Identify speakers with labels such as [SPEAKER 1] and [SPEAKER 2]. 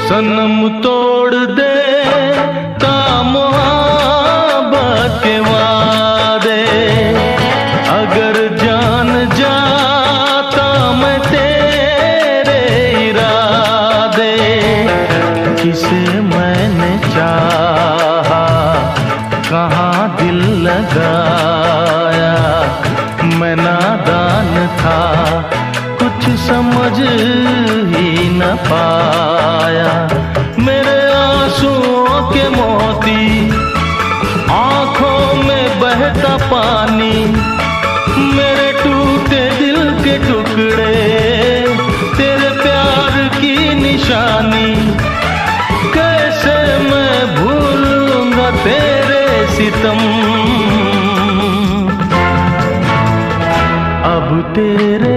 [SPEAKER 1] सनम तोड़ दे मोहब्बत के वादे, अगर जान जाता मैं तेरे इरादे। किसे मैंने चाहा, कहाँ दिल लगाया, मैं नादान था, कुछ समझ ही न पाया। मेरे आंसुओं के मोती, आंखों में बहता पानी, मेरे टूटे दिल के टुकड़े, तेरे प्यार की निशानी। कैसे मैं भूलूंगा तेरे सितम, अब तेरे